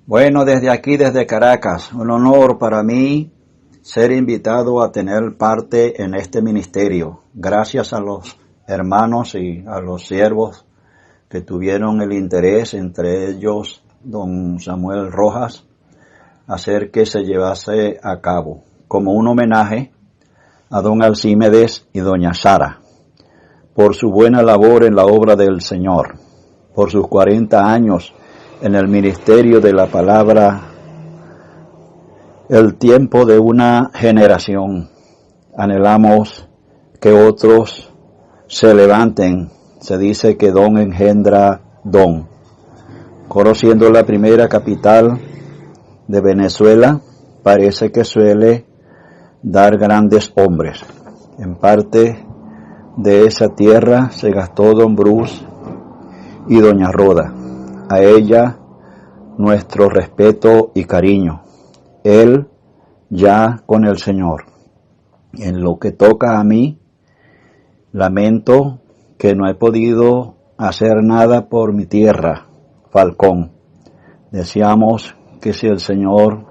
Bueno, desde aquí, desde Caracas, un honor para mí ser invitado a tener parte en este ministerio. Gracias a los hermanos y a los siervos que tuvieron el interés, entre ellos don Samuel Rojas, hacer que se llevase a cabo, como un homenaje a don Alcímedes y doña Sara, por su buena labor en la obra del Señor, por sus 40 años en el ministerio de la palabra, el tiempo de una generación. Anhelamos que otros se levanten. Se dice que don engendra don. Coro, siendo la primera capital de Venezuela, parece que suele dar grandes hombres. En parte de esa tierra se gastó don Bruce y doña Roda. A ella nuestro respeto y cariño. Él ya con el Señor. En lo que toca a mí, lamento que no he podido hacer nada por mi tierra, Falcón. Deseamos que si el Señor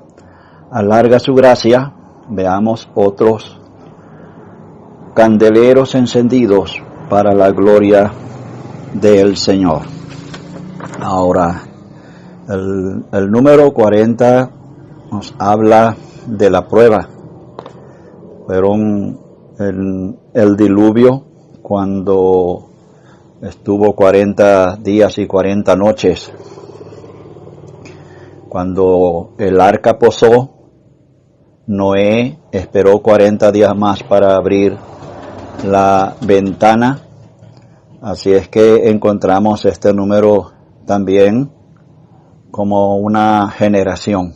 alarga su gracia, veamos otros candeleros encendidos para la gloria del Señor. Ahora, el número 40 nos habla de la prueba. Fueron el diluvio cuando estuvo 40 días y 40 noches. Cuando el arca posó, Noé esperó 40 días más para abrir la ventana. Así es que encontramos este número también como una generación,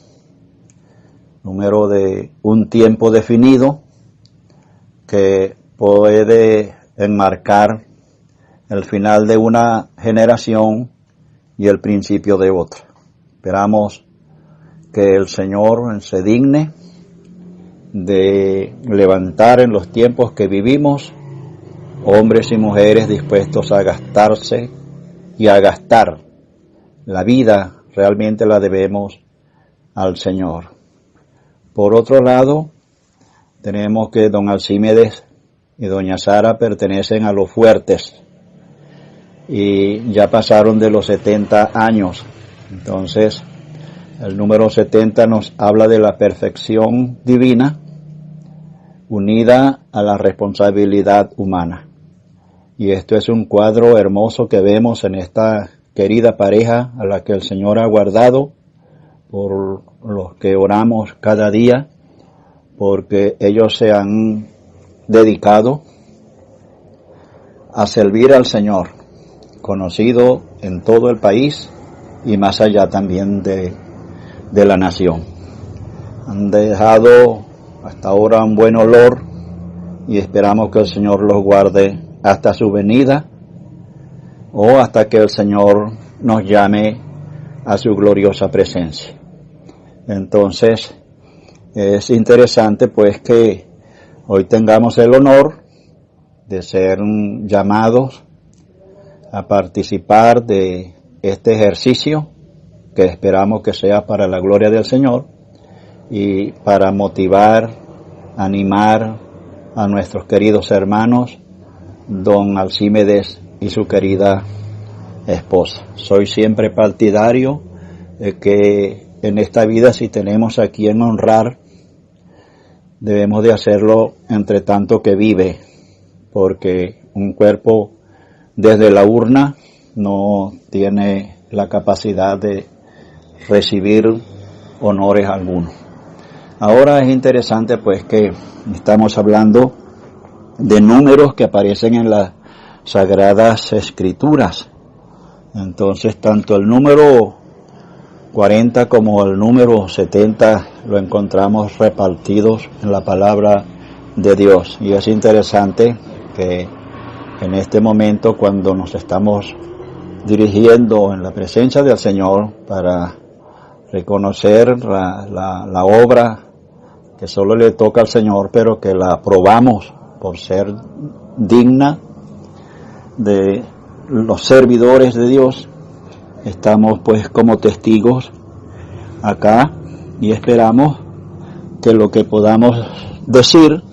número de un tiempo definido que puede enmarcar el final de una generación y el principio de otra. Esperamos que el Señor se digne de levantar en los tiempos que vivimos hombres y mujeres dispuestos a gastarse y a gastar. La vida realmente la debemos al Señor. Por otro lado, tenemos que don Alcímedes y doña Sara pertenecen a los fuertes y ya pasaron de los 70 años. Entonces, el número 70 nos habla de la perfección divina unida a la responsabilidad humana. Y esto es un cuadro hermoso que vemos en esta querida pareja a la que el Señor ha guardado, por los que oramos cada día, porque ellos se han dedicado a servir al Señor, conocido en todo el país y más allá también de la nación. Han dejado hasta ahora un buen olor y esperamos que el Señor los guarde hasta su venida o hasta que el Señor nos llame a su gloriosa presencia. Entonces, es interesante pues que hoy tengamos el honor de ser llamados a participar de este ejercicio que esperamos que sea para la gloria del Señor y para motivar, animar a nuestros queridos hermanos, don Alcímedes y su querida esposa. Soy siempre partidario de que en esta vida, si tenemos a quien honrar, debemos de hacerlo entre tanto que vive, porque un cuerpo desde la urna no tiene la capacidad de recibir honores algunos. Ahora es interesante pues que estamos hablando de números que aparecen en las Sagradas Escrituras. Entonces, tanto el número 40 como el número 70 lo encontramos repartidos en la palabra de Dios. Y es interesante que en este momento, cuando nos estamos dirigiendo en la presencia del Señor para reconocer la obra que solo le toca al Señor, pero que la aprobamos por ser digna de los servidores de Dios, estamos pues como testigos acá y esperamos que lo que podamos decir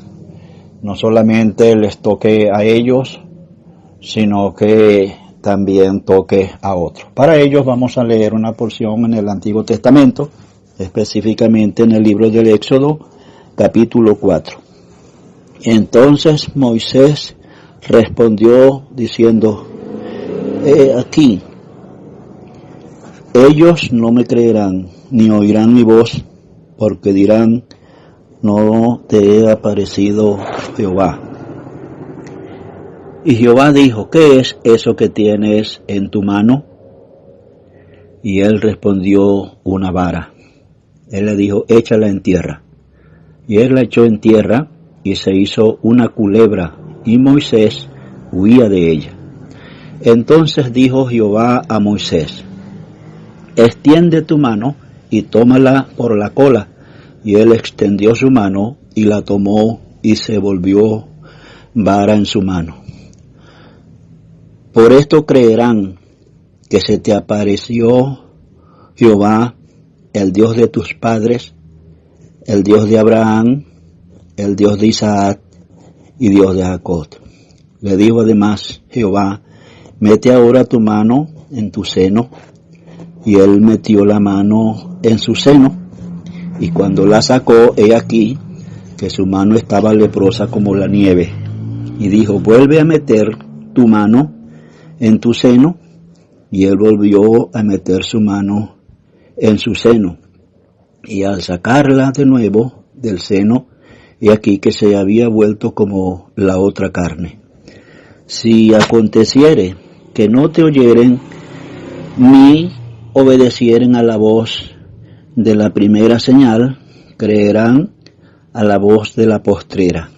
no solamente les toque a ellos, sino que también toque a otros. Para ellos vamos a leer una porción en el Antiguo Testamento, específicamente en el libro del Éxodo, capítulo 4. Entonces Moisés respondió diciendo: He aquí, ellos no me creerán, ni oirán mi voz, porque dirán: no te he aparecido Jehová. Y Jehová dijo: ¿qué es eso que tienes en tu mano? Y él respondió: una vara. Él le dijo: échala en tierra. Y él la echó en tierra, y se hizo una culebra, y Moisés huía de ella. Entonces dijo Jehová a Moisés: extiende tu mano, y tómala por la cola. Y él extendió su mano, y la tomó, y se volvió vara en su mano. Por esto creerán que se te apareció Jehová, el Dios de tus padres, el Dios de Abraham, el Dios de Isaac y Dios de Jacob. Le dijo además Jehová: mete ahora tu mano en tu seno. Y él metió la mano en su seno, y cuando la sacó, he aquí que su mano estaba leprosa como la nieve. Y dijo: vuelve a meter tu mano en tu seno. Y él volvió a meter su mano en su seno. Y al sacarla de nuevo del seno, he aquí que se había vuelto como la otra carne. Si aconteciere que no te oyeren, ni obedecieren a la voz de la primera señal, creerán a la voz de la postrera.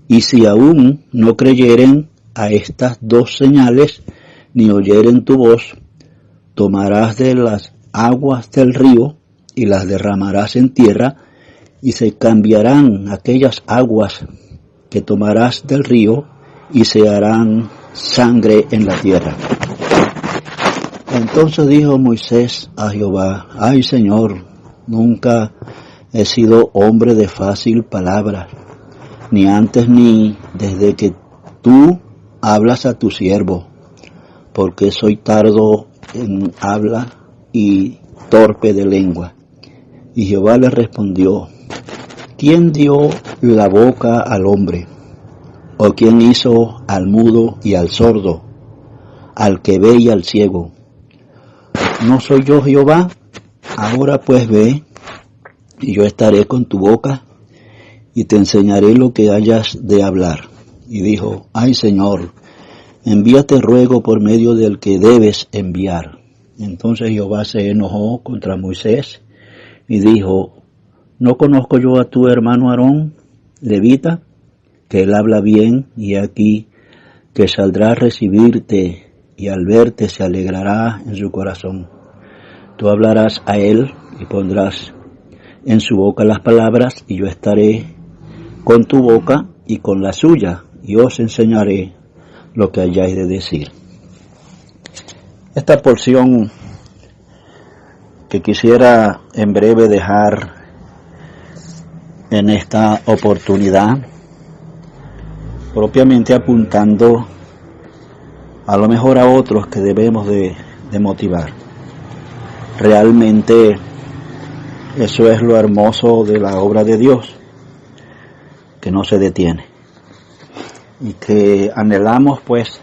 Y si aún no creyeren a estas dos señales, ni oyeren tu voz, tomarás de las aguas del río, y las derramarás en tierra, y se cambiarán aquellas aguas que tomarás del río, y se harán sangre en la tierra. Entonces dijo Moisés a Jehová: ay Señor, nunca he sido hombre de fácil palabra, ni antes ni desde que tú hablas a tu siervo, porque soy tardo en habla y torpe de lengua. Y Jehová le respondió: ¿quién dio la boca al hombre? ¿O quién hizo al mudo y al sordo, al que ve y al ciego? ¿No soy yo Jehová? Ahora pues ve, y yo estaré con tu boca, y te enseñaré lo que hayas de hablar. Y dijo: ay Señor, envíate ruego por medio del que debes enviar. Entonces Jehová se enojó contra Moisés, y dijo: ¿no conozco yo a tu hermano Aarón, levita, que él habla bien, y aquí que saldrá a recibirte, y al verte se alegrará en su corazón? Tú hablarás a él, y pondrás en su boca las palabras, y yo estaré con tu boca y con la suya, y os enseñaré lo que hayáis de decir. Esta porción que quisiera en breve dejar en esta oportunidad, propiamente apuntando a lo mejor a otros que debemos de motivar. Realmente eso es lo hermoso de la obra de Dios, que no se detiene, y que anhelamos pues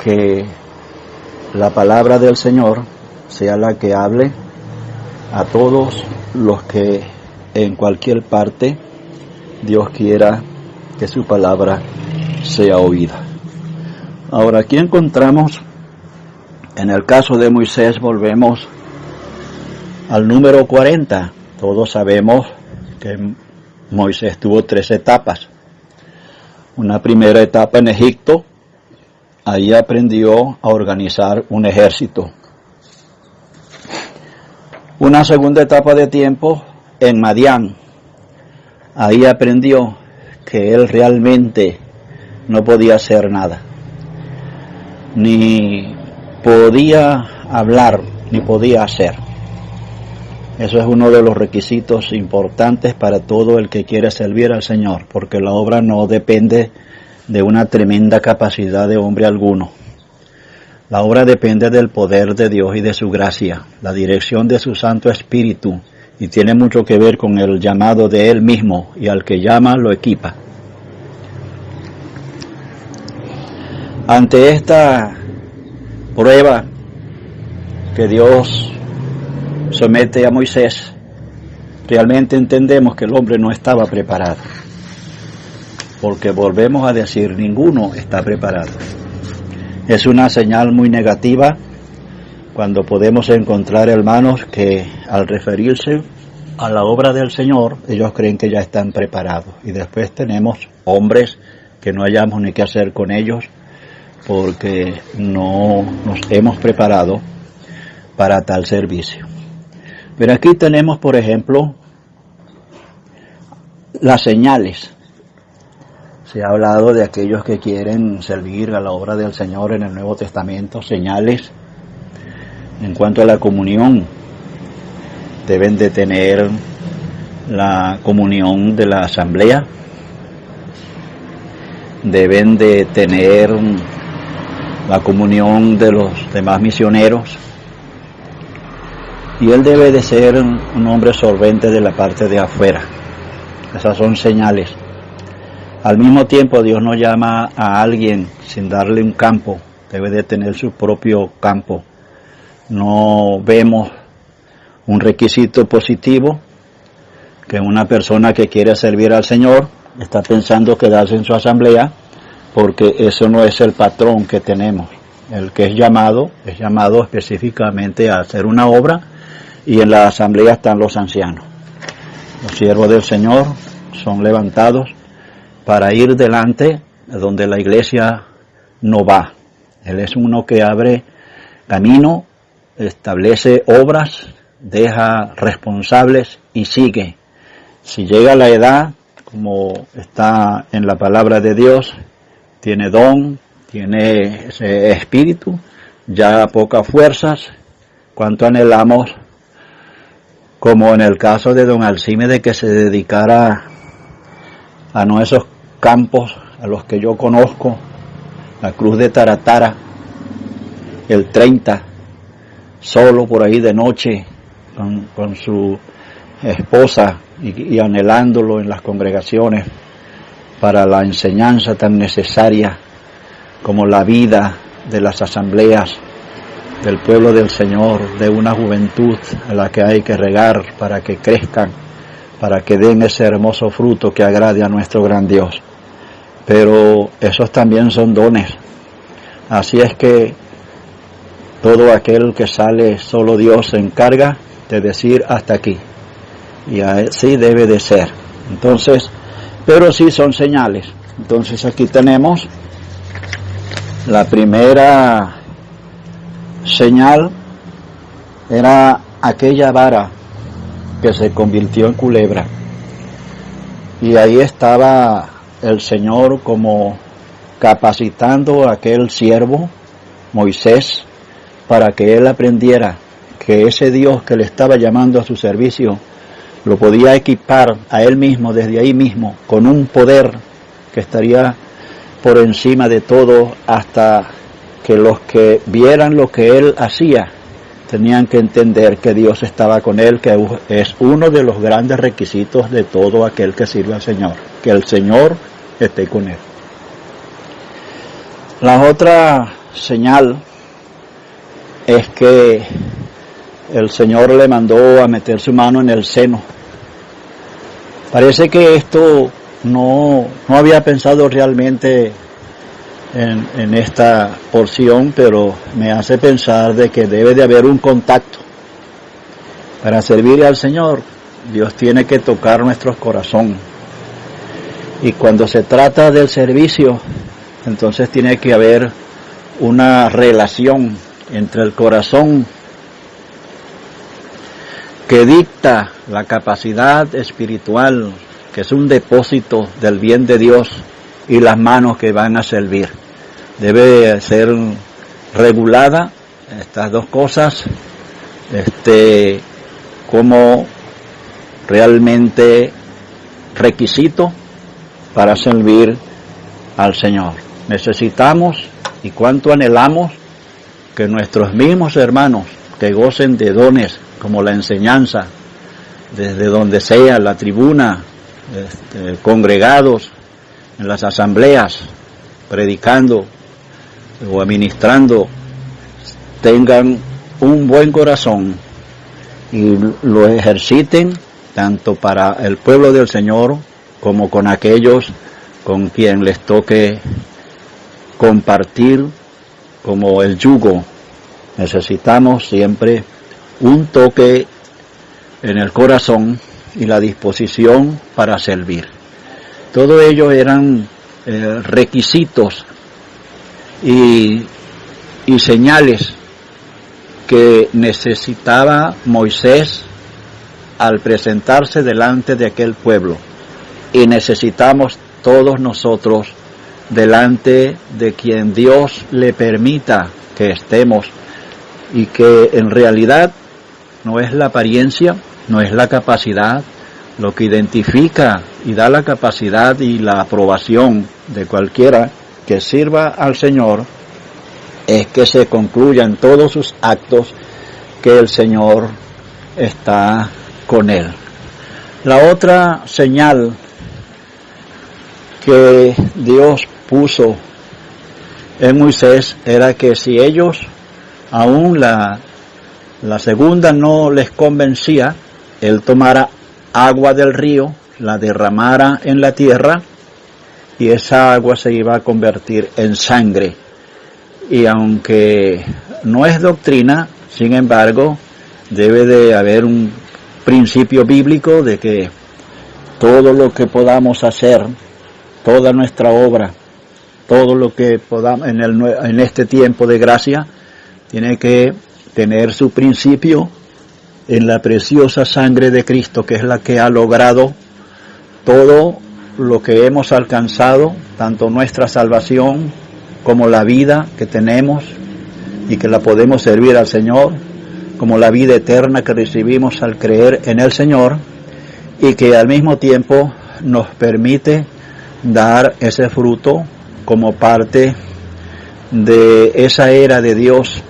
que la palabra del Señor sea la que hable a todos los que en cualquier parte Dios quiera que su palabra sea oída. Ahora, aquí encontramos, en el caso de Moisés, volvemos al número 40. Todos sabemos que Moisés tuvo 3 etapas. Una primera etapa en Egipto, ahí aprendió a organizar un ejército. Una segunda etapa de tiempo en Madián, ahí aprendió que él realmente no podía hacer nada, ni podía hablar, ni podía hacer. Eso es uno de los requisitos importantes para todo el que quiere servir al Señor, porque la obra no depende de una tremenda capacidad de hombre alguno. La obra depende del poder de Dios y de su gracia, la dirección de su Santo Espíritu, y tiene mucho que ver con el llamado de Él mismo, y al que llama lo equipa. Ante esta prueba que Dios somete a Moisés, realmente entendemos que el hombre no estaba preparado, porque volvemos a decir, ninguno está preparado. Es una señal muy negativa cuando podemos encontrar hermanos que al referirse a la obra del Señor, ellos creen que ya están preparados, y después tenemos hombres que no hayamos ni qué hacer con ellos porque no nos hemos preparado para tal servicio. Pero aquí tenemos, por ejemplo, las señales. Se ha hablado de aquellos que quieren servir a la obra del Señor en el Nuevo Testamento, señales. En cuanto a la comunión, deben de tener la comunión de la asamblea, deben de tener la comunión de los demás misioneros, y él debe de ser un hombre solvente de la parte de afuera. Esas son señales. Al mismo tiempo, Dios no llama a alguien sin darle un campo, debe de tener su propio campo. No vemos un requisito positivo que una persona que quiere servir al Señor está pensando quedarse en su asamblea, porque eso no es el patrón que tenemos. El que es llamado específicamente a hacer una obra, y en la asamblea están los ancianos. Los siervos del Señor son levantados para ir delante donde la iglesia no va. Él es uno que abre camino, establece obras, deja responsables y sigue. Si llega la edad, como está en la palabra de Dios, tiene don, tiene ese espíritu, ya pocas fuerzas, cuanto anhelamos, como en el caso de don Alcímedes, que se dedicara a nuestros campos, a los que yo conozco, la Cruz de Taratara, el 30, solo por ahí de noche, con su esposa, y anhelándolo en las congregaciones para la enseñanza tan necesaria como la vida de las asambleas del pueblo del Señor, de una juventud a la que hay que regar para que crezcan, para que den ese hermoso fruto que agrade a nuestro gran Dios. Pero esos también son dones. Así es que todo aquel que sale, solo Dios se encarga de decir hasta aquí. Y así debe de ser. Entonces, pero sí son señales. Entonces aquí tenemos la primera señal, era aquella vara que se convirtió en culebra. Y ahí estaba el Señor como capacitando a aquel siervo, Moisés, para que él aprendiera que ese Dios que le estaba llamando a su servicio lo podía equipar a él mismo, desde ahí mismo, con un poder que estaría por encima de todo, hasta que los que vieran lo que él hacía tenían que entender que Dios estaba con él, que es uno de los grandes requisitos de todo aquel que sirve al Señor, que el Señor esté con él. La otra señal es que el Señor le mandó a meter su mano en el seno. Parece que esto no había pensado realmente en esta porción, pero me hace pensar de que debe de haber un contacto. Para servir al Señor, Dios tiene que tocar nuestros corazones. Y cuando se trata del servicio, entonces tiene que haber una relación entre el corazón que dicta la capacidad espiritual, que es un depósito del bien de Dios, y las manos que van a servir. Debe ser regulada estas dos cosas, como realmente requisito para servir al Señor. Necesitamos y cuánto anhelamos que nuestros mismos hermanos que gocen de dones como la enseñanza, desde donde sea, la tribuna, congregados en las asambleas, predicando o administrando, tengan un buen corazón y lo ejerciten tanto para el pueblo del Señor como con aquellos con quien les toque compartir como el yugo. Necesitamos siempre un toque en el corazón y la disposición para servir. Todo ello eran requisitos y señales que necesitaba Moisés al presentarse delante de aquel pueblo, y necesitamos todos nosotros delante de quien Dios le permita que estemos, y que en realidad no es la apariencia, no es la capacidad. Lo que identifica y da la capacidad y la aprobación de cualquiera que sirva al Señor es que se concluyan todos sus actos que el Señor está con él. La otra señal que Dios puso en Moisés era que si ellos aún la segunda no les convencía, él tomara agua del río, la derramara en la tierra y esa agua se iba a convertir en sangre. Y aunque no es doctrina, sin embargo, debe de haber un principio bíblico de que todo lo que podamos hacer, toda nuestra obra, todo lo que podamos en este tiempo de gracia, tiene que tener su principio en la preciosa sangre de Cristo, que es la que ha logrado todo lo que hemos alcanzado, tanto nuestra salvación como la vida que tenemos y que la podemos servir al Señor, como la vida eterna que recibimos al creer en el Señor, y que al mismo tiempo nos permite dar ese fruto como parte de esa era de Dios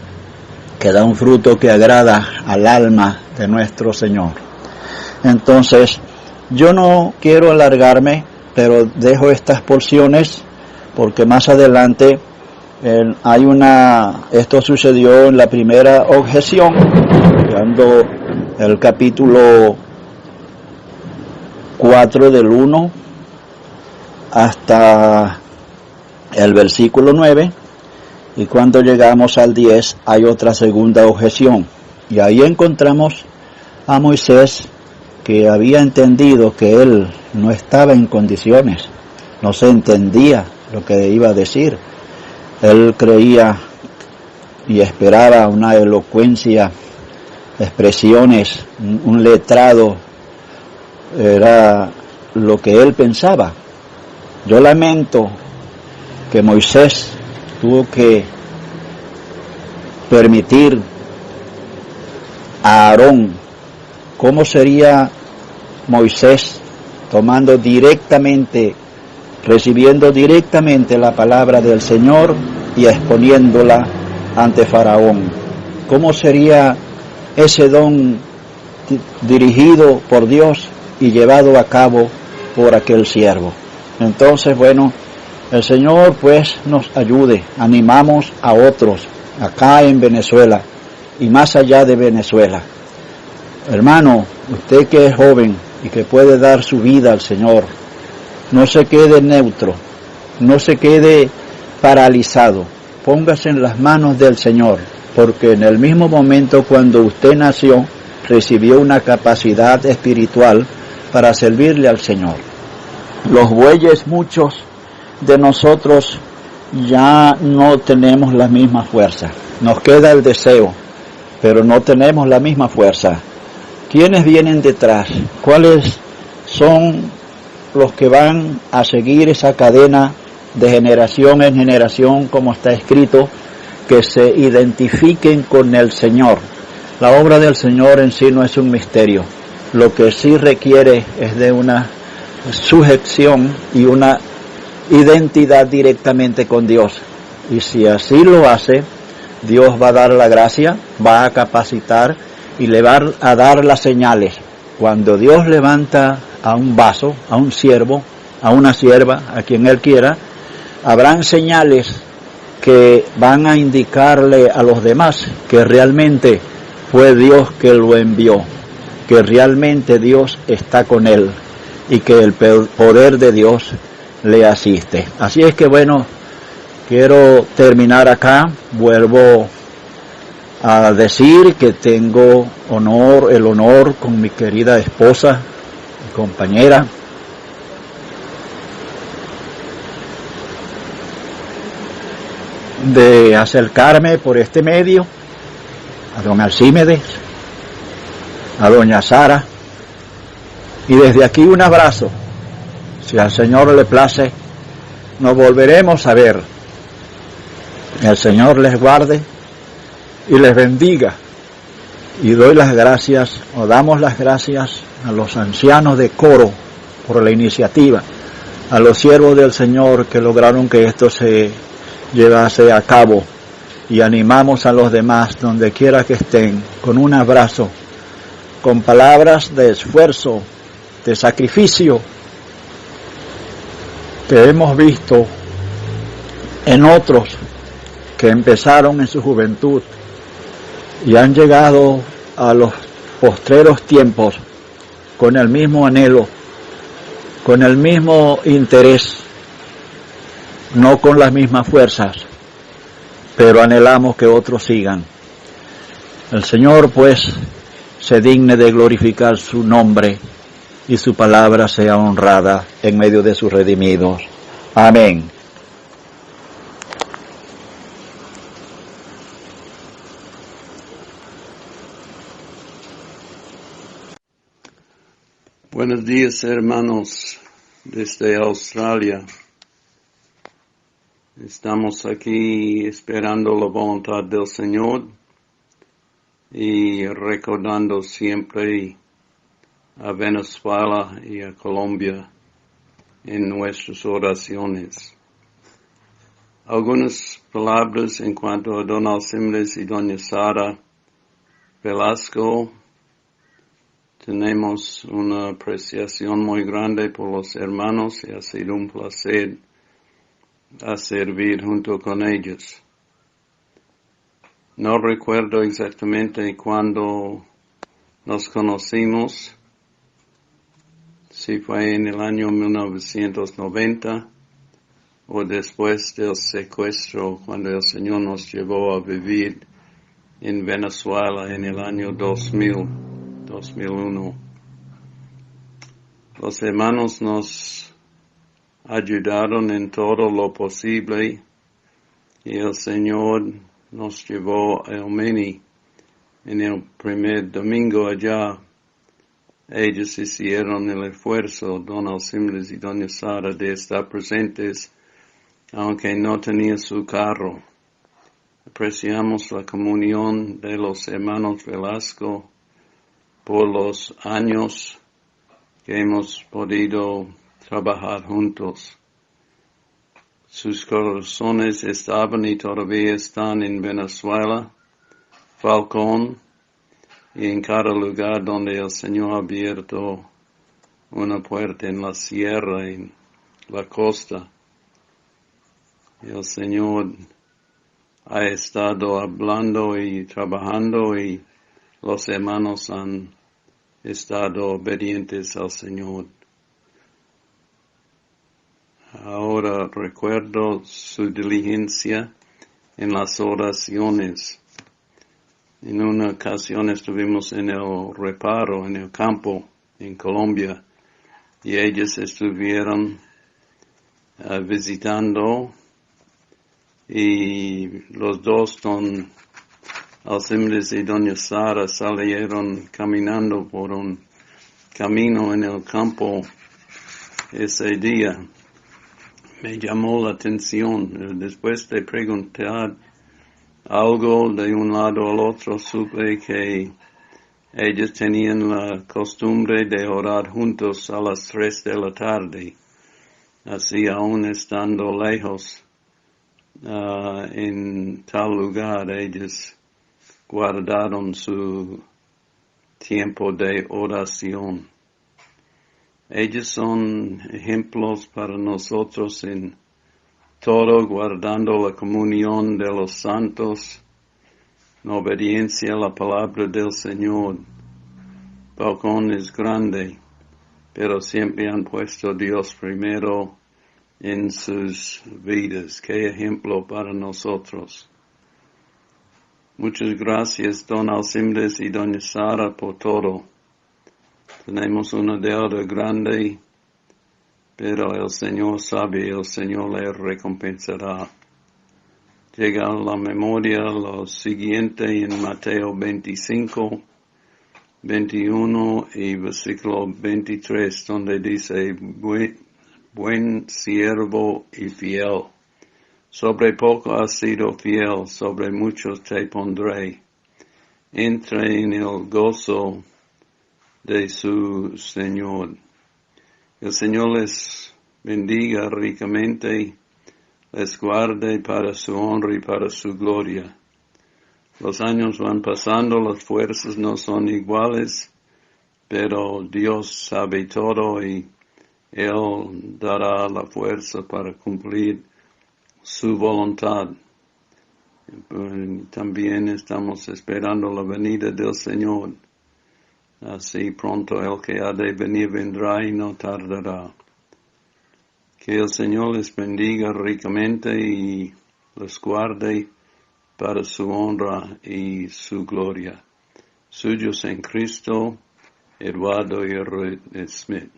que da un fruto que agrada al alma de nuestro Señor. Entonces, yo no quiero alargarme, pero dejo estas porciones porque más adelante esto sucedió en la primera objeción, llegando el capítulo 4 del 1 hasta el versículo 9, y cuando llegamos al 10 hay otra segunda objeción, y ahí encontramos a Moisés, que había entendido que él no estaba en condiciones, no se entendía lo que iba a decir. Él creía y esperaba una elocuencia, expresiones, un letrado, era lo que él pensaba. Yo lamento que Moisés tuvo que permitir a Aarón. ¿Cómo sería Moisés tomando directamente, recibiendo directamente la palabra del Señor y exponiéndola ante Faraón? ¿Cómo sería ese don dirigido por Dios y llevado a cabo por aquel siervo? Entonces, bueno, el Señor pues nos ayude, animamos a otros acá en Venezuela y más allá de Venezuela. Hermano, usted que es joven y que puede dar su vida al Señor, no se quede neutro, no se quede paralizado, póngase en las manos del Señor, porque en el mismo momento cuando usted nació, recibió una capacidad espiritual para servirle al Señor. Los bueyes, muchos de nosotros ya no tenemos la misma fuerza, nos queda el deseo, pero no tenemos la misma fuerza. ¿Quiénes vienen detrás? ¿Cuáles son los que van a seguir esa cadena de generación en generación, como está escrito, que se identifiquen con el Señor? La obra del Señor en sí no es un misterio. Lo que sí requiere es de una sujeción y una identidad directamente con Dios. Y si así lo hace, Dios va a dar la gracia, va a capacitar y le va a dar las señales. Cuando Dios levanta a un vaso, a un siervo, a una sierva, a quien Él quiera, habrán señales que van a indicarle a los demás que realmente fue Dios que lo envió, que realmente Dios está con él y que el poder de Dios le asiste. Así es que bueno, quiero terminar acá. Vuelvo a decir que tengo el honor con mi querida esposa y compañera de acercarme por este medio a don Alcímedes, a doña Sara, y desde aquí un abrazo. Si al Señor le place, nos volveremos a ver. El Señor les guarde y les bendiga. Y doy las gracias, o damos las gracias a los ancianos de coro por la iniciativa, a los siervos del Señor que lograron que esto se llevase a cabo, y animamos a los demás donde quiera que estén con un abrazo, con palabras de esfuerzo, de sacrificio que hemos visto en otros que empezaron en su juventud y han llegado a los postreros tiempos con el mismo anhelo, con el mismo interés, no con las mismas fuerzas, pero anhelamos que otros sigan. El Señor, pues, se digne de glorificar su nombre y su palabra sea honrada en medio de sus redimidos. Amén. Buenos días, hermanos, desde Australia. Estamos aquí esperando la voluntad del Señor y recordando siempre a Venezuela y a Colombia en nuestras oraciones. Algunas palabras en cuanto a don Alcímedes y doña Sara Velasco. Tenemos una apreciación muy grande por los hermanos y ha sido un placer a servir junto con ellos. No recuerdo exactamente cuándo nos conocimos, si fue en el año 1990 o después del secuestro, cuando el Señor nos llevó a vivir en Venezuela en el año 2001. Los hermanos nos ayudaron en todo lo posible y el Señor nos llevó a Elmeni en el primer domingo allá. Ellos hicieron el esfuerzo, don Alcímedes y doña Sara, de estar presentes, aunque no tenía su carro. Apreciamos la comunión de los hermanos Velasco por los años que hemos podido trabajar juntos. Sus corazones estaban y todavía están en Venezuela, Falcón, y en cada lugar donde el Señor ha abierto una puerta en la sierra, en la costa. El Señor ha estado hablando y trabajando y los hermanos han estado obedientes al Señor. Ahora recuerdo su diligencia en las oraciones. En una ocasión estuvimos en el reparo, en el campo, en Colombia, y ellos estuvieron visitando, y los dos, don Alcímedes y doña Sara, salieron caminando por un camino en el campo ese día. Me llamó la atención, después de preguntar algo de un lado al otro. Supe que ellos tenían la costumbre de orar juntos a las 3 de la tarde. Así aún estando lejos en tal lugar, ellos guardaron su tiempo de oración. Ellos son ejemplos para nosotros en todo, guardando la comunión de los santos, en obediencia a la palabra del Señor. Balcón es grande, pero siempre han puesto a Dios primero en sus vidas. Qué ejemplo para nosotros. Muchas gracias, don Alcides y doña Sara, por todo. Tenemos una deuda grande, pero el Señor sabe, el Señor le recompensará. Llega a la memoria lo siguiente en Mateo 25, 21 y versículo 23, donde dice, buen siervo y fiel. Sobre poco has sido fiel, sobre mucho te pondré. Entra en el gozo de su Señor. El Señor les bendiga ricamente, les guarde para su honra y para su gloria. Los años van pasando, las fuerzas no son iguales, pero Dios sabe todo y Él dará la fuerza para cumplir su voluntad. También estamos esperando la venida del Señor. Así pronto el que ha de venir vendrá y no tardará. Que el Señor les bendiga ricamente y les guarde para su honra y su gloria. Suyos en Cristo, Eduardo y Ruth Smith.